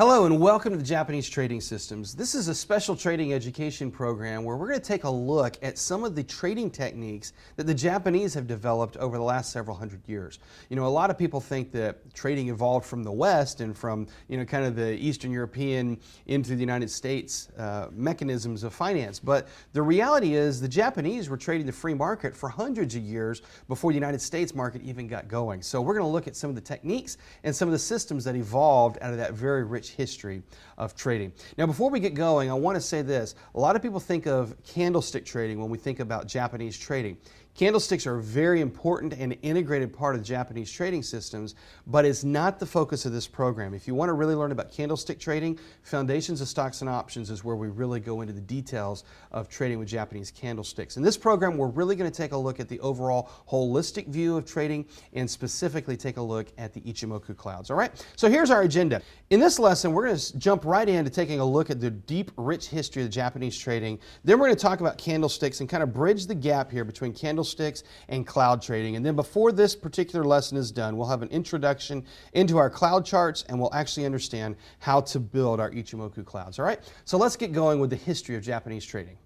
Hello and welcome to the Japanese Trading Systems. This is a special trading education program where we're going to take a look at some of the trading techniques that the Japanese have developed over the last several hundred years. You know, a lot of people think that trading evolved from the West and from, kind of the Eastern European into the United States mechanisms of finance. But the reality is the Japanese were trading the free market for hundreds of years before the United States market even got going. So we're going to look at some of the techniques and some of the systems that evolved out of that very rich history of trading. Now, before we get going, I want to say this. A lot of people think of candlestick trading when we think about Japanese trading. Candlesticks are a very important and integrated part of the Japanese trading systems, but it's not the focus of this program. If you want to really learn about candlestick trading, Foundations of Stocks and Options is where we really go into the details of trading with Japanese candlesticks. In this program, we're really going to take a look at the overall holistic view of trading and specifically take a look at the Ichimoku clouds. All right, so here's our agenda. In this lesson, we're going to jump right into taking a look at the deep, rich history of the Japanese trading. Then we're going to talk about candlesticks and kind of bridge the gap here between candlesticks and cloud trading. And then before this particular lesson is done, we'll have an introduction into our cloud charts and we'll actually understand how to build our Ichimoku clouds. All right, so let's get going with the history of Japanese trading.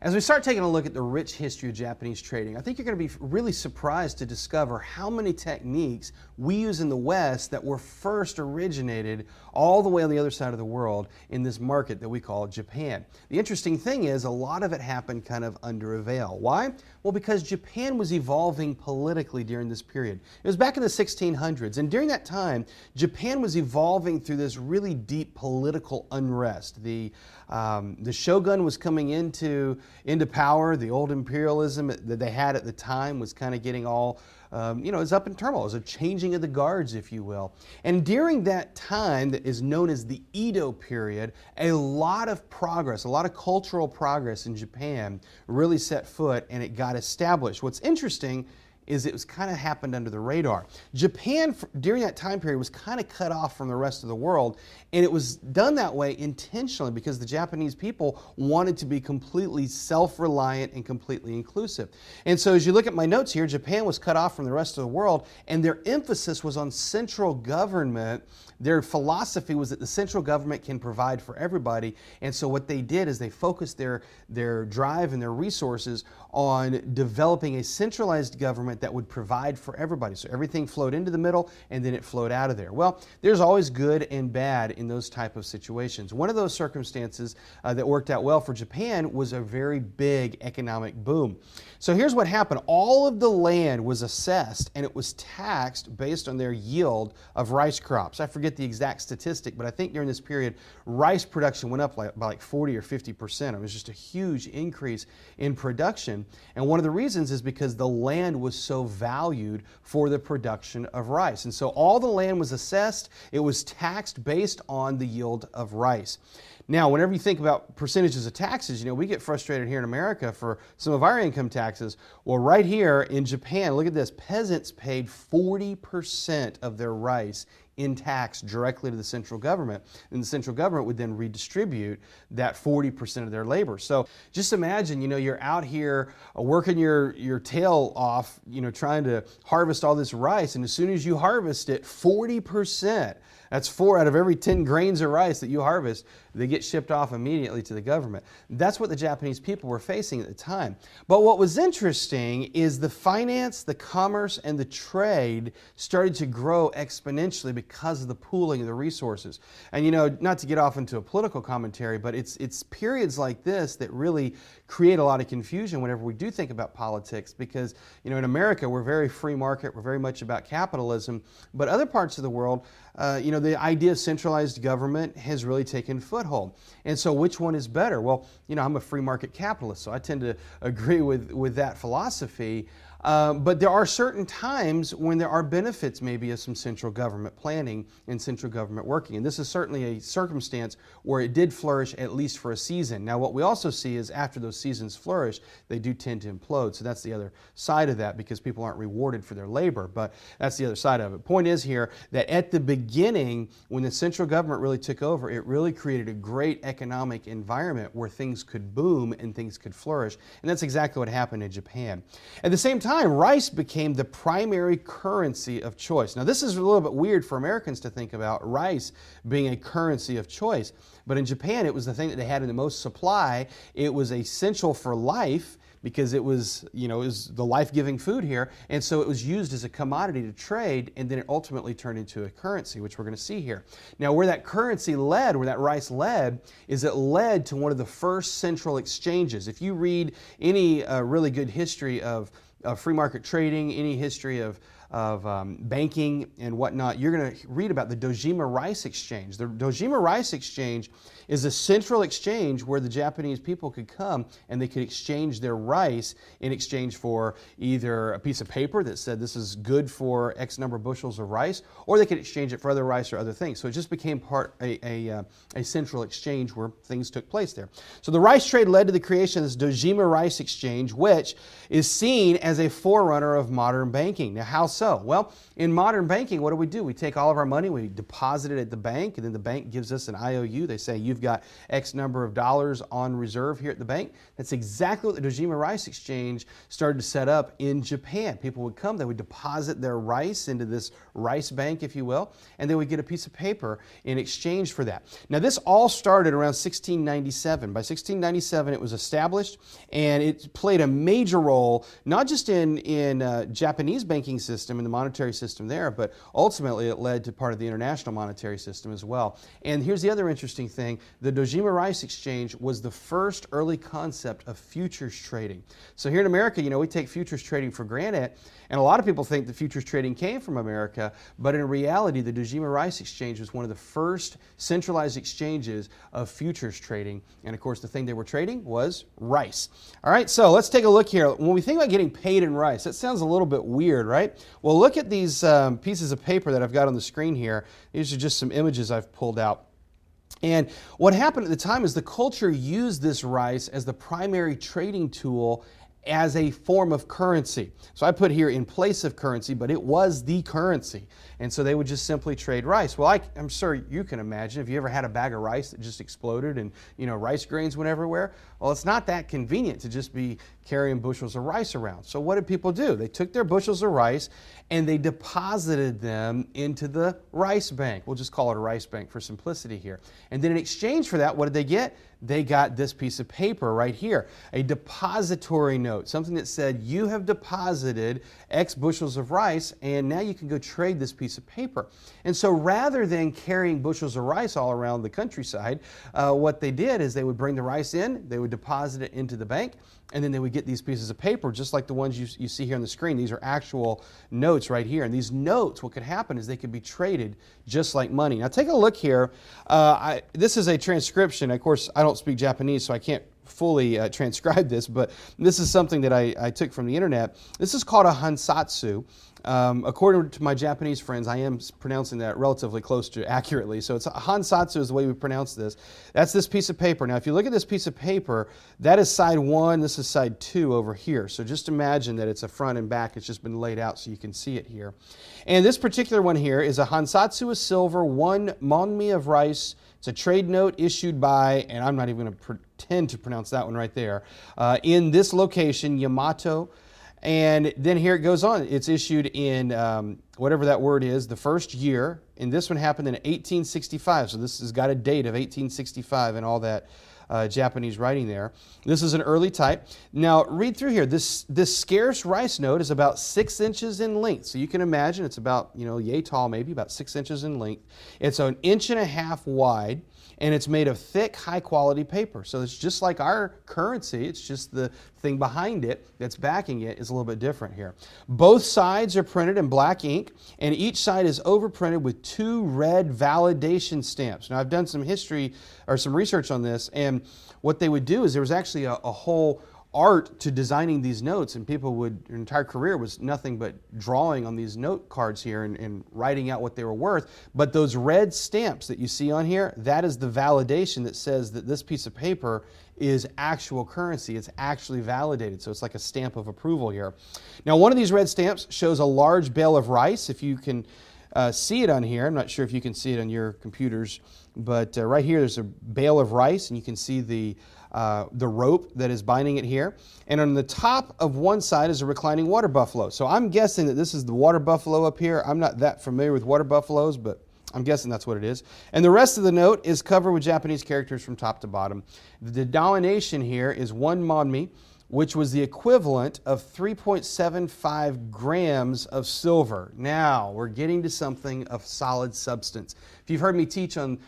As we start taking a look at the rich history of Japanese trading, I think you're going to be really surprised to discover how many techniques we use in the West that were first originated all the way on the other side of the world in this market that we call Japan. The interesting thing is a lot of it happened kind of under a veil. Why? Well, because Japan was evolving politically during this period. It was back in the 1600s, and during that time, Japan was evolving through this really deep political unrest. The shogun was coming into power. The old imperialism that they had at the time was kind of getting all, it was up in turmoil. It was a changing of the guards, if you will. And during that time that is known as the Edo period, a lot of progress, a lot of cultural progress in Japan really set foot and it got established. What's interesting is it was kind of happened under the radar. Japan, during that time period, was kind of cut off from the rest of the world, and it was done that way intentionally because the Japanese people wanted to be completely self-reliant and completely inclusive. And so as you look at my notes here, Japan was cut off from the rest of the world, and their emphasis was on central government. Their philosophy was that the central government can provide for everybody, and so what they did is they focused their drive and their resources on developing a centralized government that would provide for everybody. So everything flowed into the middle and then it flowed out of there. Well, there's always good and bad in those type of situations. One of those circumstances that worked out well for Japan was a very big economic boom. So here's what happened. All of the land was assessed and it was taxed based on their yield of rice crops. I forget the exact statistic, but I think during this period, rice production went up by like 40 or 50%. It was just a huge increase in production. And one of the reasons is because the land was so valued for the production of rice. And so all the land was assessed, it was taxed based on the yield of rice. Now, whenever you think about percentages of taxes, we get frustrated here in America for some of our income taxes. Well, right here in Japan, look at this, peasants paid 40% of their rice in tax directly to the central government, and the central government would then redistribute that 40% of their labor. So just imagine, you're out here working your tail off, trying to harvest all this rice, and as soon as you harvest it, 40%, that's 4 out of every 10 grains of rice that you harvest, they get shipped off immediately to the government. That's what the Japanese people were facing at the time. But what was interesting is the finance, the commerce, and the trade started to grow exponentially because of the pooling of the resources. And not to get off into a political commentary, but it's periods like this that really create a lot of confusion whenever we do think about politics because, in America, we're very free market, we're very much about capitalism, but other parts of the world, the idea of centralized government has really taken foothold. And so which one is better? Well, I'm a free market capitalist, so I tend to agree with that philosophy. But there are certain times when there are benefits maybe of some central government planning and central government working. And this is certainly a circumstance where it did flourish at least for a season. Now what we also see is after those seasons flourish, they do tend to implode. So that's the other side of that because people aren't rewarded for their labor. But that's the other side of it. Point is here that at the beginning, when the central government really took over, it really created a great economic environment where things could boom and things could flourish. And that's exactly what happened in Japan. At the same time, time, rice became the primary currency of choice. Now, this is a little bit weird for Americans to think about rice being a currency of choice. But in Japan, it was the thing that they had in the most supply. It was essential for life because it was, it was the life-giving food here. And so it was used as a commodity to trade, and then it ultimately turned into a currency, which we're going to see here. Now, where that currency led, where that rice led, is it led to one of the first central exchanges. If you read any really good history of free market trading, any history of banking and whatnot, you're going to read about the Dojima Rice Exchange. The Dojima Rice Exchange is a central exchange where the Japanese people could come and they could exchange their rice in exchange for either a piece of paper that said this is good for X number of bushels of rice, or they could exchange it for other rice or other things. So it just became a central exchange where things took place there. So the rice trade led to the creation of this Dojima Rice Exchange, which is seen as a forerunner of modern banking. Now, how so? Well, in modern banking, what do? We take all of our money, we deposit it at the bank, and then the bank gives us an IOU. They say, you've got X number of dollars on reserve here at the bank. That's exactly what the Dojima Rice Exchange started to set up in Japan. People would come, they would deposit their rice into this rice bank, if you will, and they would get a piece of paper in exchange for that. Now, this all started around 1697. By 1697, it was established, and it played a major role, not just in Japanese banking system and the monetary system there, but ultimately it led to part of the international monetary system as well. And here's the other interesting thing. The Dojima Rice Exchange was the first early concept of futures trading. So here in America, we take futures trading for granted, and a lot of people think that futures trading came from America, but in reality, the Dojima Rice Exchange was one of the first centralized exchanges of futures trading. And of course, the thing they were trading was rice. All right, so let's take a look here. When we think about getting paid in rice, that sounds a little bit weird, right? Well, look at these pieces of paper that I've got on the screen here. These are just some images I've pulled out. And what happened at the time is the culture used this rice as the primary trading tool as a form of currency. So I put here in place of currency, but it was the currency. And so they would just simply trade rice. Well, I'm sure you can imagine if you ever had a bag of rice that just exploded and rice grains went everywhere. Well, it's not that convenient to just be carrying bushels of rice around. So what did people do? They took their bushels of rice and they deposited them into the rice bank. We'll just call it a rice bank for simplicity here. And then in exchange for that, what did they get? They got this piece of paper right here, a depository note, something that said you have deposited X bushels of rice and now you can go trade this piece of paper. And so rather than carrying bushels of rice all around the countryside, what they did is they would bring the rice in, they would deposit it into the bank, and then they would get these pieces of paper, just like the ones you see here on the screen. These are actual notes right here. And these notes, what could happen is they could be traded just like money. Now take a look here. This is a transcription. Of course, I don't speak Japanese, so I can't fully transcribe this, but this is something that I took from the internet. This is called a hansatsu. According to my Japanese friends, I am pronouncing that relatively close to accurately. So it's a hansatsu is the way we pronounce this. That's this piece of paper. Now, if you look at this piece of paper, that is side 1, this is side 2 over here. So just imagine that it's a front and back. It's just been laid out so you can see it here. And this particular one here is a hansatsu of silver, 1 monmi of rice. It's a trade note issued by, and I'm not even going to pretend to pronounce that one right there, in this location, Yamato. And then here it goes on. It's issued in whatever that word is, the first year. And this one happened in 1865. So this has got a date of 1865 and all that Japanese writing there. This is an early type. Now read through here. This scarce rice note is about 6 inches in length. So you can imagine it's about, yay tall maybe, about 6 inches in length. It's an 1.5 inches wide. And it's made of thick, high-quality paper. So it's just like our currency. It's just the thing behind it that's backing it is a little bit different here. Both sides are printed in black ink, and each side is overprinted with 2 red validation stamps. Now, I've done some history or some research on this, and what they would do is there was actually a whole art to designing these notes, and people would, their entire career was nothing but drawing on these note cards here and writing out what they were worth. But those red stamps that you see on here, that is the validation that says that this piece of paper is actual currency. It's actually validated. So it's like a stamp of approval here. Now, one of these red stamps shows a large bale of rice. If you can see it on here. I'm not sure if you can see it on your computers, but right here there's a bale of rice, and you can see the rope that is binding it here. And on the top of one side is a reclining water buffalo. So I'm guessing that this is the water buffalo up here. I'm not that familiar with water buffaloes, but I'm guessing that's what it is. And the rest of the note is covered with Japanese characters from top to bottom. The denomination here is 1 monmi, which was the equivalent of 3.75 grams of silver. Now, we're getting to something of solid substance. If you've heard me teach on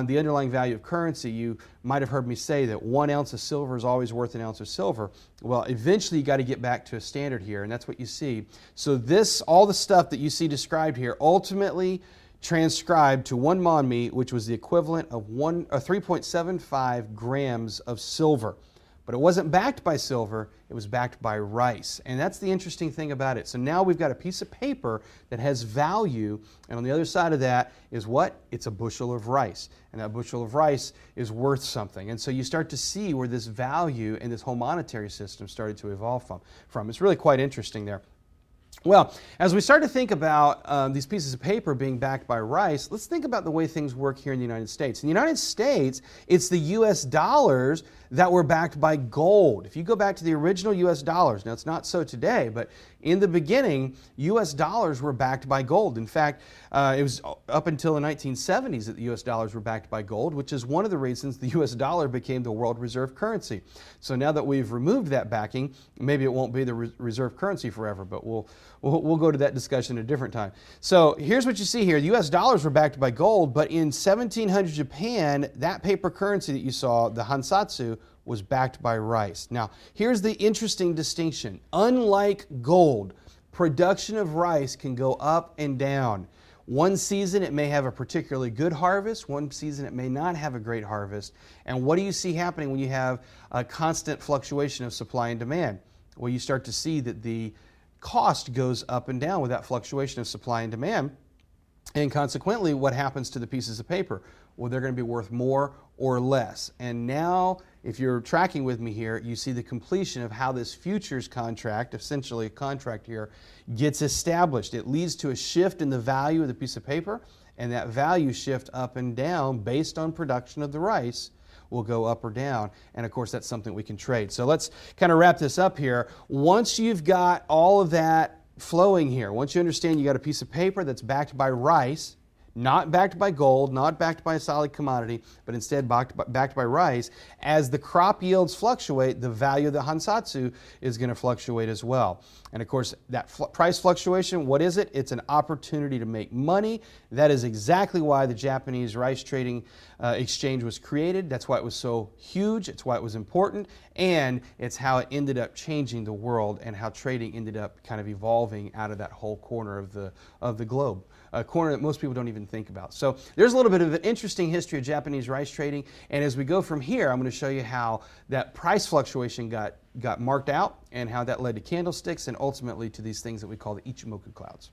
the underlying value of currency, you might have heard me say that 1 ounce of silver is always worth an ounce of silver. Well, eventually you got to get back to a standard here, and that's what you see. So all the stuff that you see described here, ultimately transcribed to 1 monmi, which was the equivalent of 3.75 grams of silver. But it wasn't backed by silver, it was backed by rice. And that's the interesting thing about it. So now we've got a piece of paper that has value, and on the other side of that is what? It's a bushel of rice. And that bushel of rice is worth something. And so you start to see where this value and this whole monetary system started to evolve from. It's really quite interesting there. Well, as we start to think about these pieces of paper being backed by rice, let's think about the way things work here in the United States. In the United States, it's the U.S. dollars that were backed by gold. If you go back to the original U.S. dollars, now it's not so today, but in the beginning, U.S. dollars were backed by gold. In fact, it was up until the 1970s that the U.S. dollars were backed by gold, which is one of the reasons the U.S. dollar became the world reserve currency. So now that we've removed that backing, maybe it won't be the reserve currency forever, but we'll go to that discussion at a different time. So here's what you see here. The U.S. dollars were backed by gold, but in 1700 Japan, that paper currency that you saw, the hansatsu, was backed by rice. Now, here's the interesting distinction. Unlike gold, production of rice can go up and down. One season it may have a particularly good harvest, one season it may not have a great harvest. And what do you see happening when you have a constant fluctuation of supply and demand? Well, you start to see that the cost goes up and down with that fluctuation of supply and demand. And consequently, what happens to the pieces of paper? Well, they're going to be worth more or less. And now, if you're tracking with me here, you see the completion of how this futures contract, essentially a contract here, gets established. It leads to a shift in the value of the piece of paper, and that value shift up and down based on production of the rice will go up or down. And of course, that's something we can trade. So let's kind of wrap this up here. Once you've got all of that flowing here, once you understand you got a piece of paper that's backed by rice, not backed by gold, not backed by a solid commodity, but instead backed by rice, as the crop yields fluctuate, the value of the hansatsu is going to fluctuate as well. And of course, that price fluctuation, what is it? It's an opportunity to make money. That is exactly why the Japanese rice trading exchange was created. That's why it was so huge. It's why it was important. And it's how it ended up changing the world and how trading ended up kind of evolving out of that whole corner of the globe. A corner that most people don't even think about. So there's a little bit of an interesting history of Japanese rice trading, and as we go from here, I'm going to show you how that price fluctuation got marked out and how that led to candlesticks and ultimately to these things that we call the Ichimoku clouds.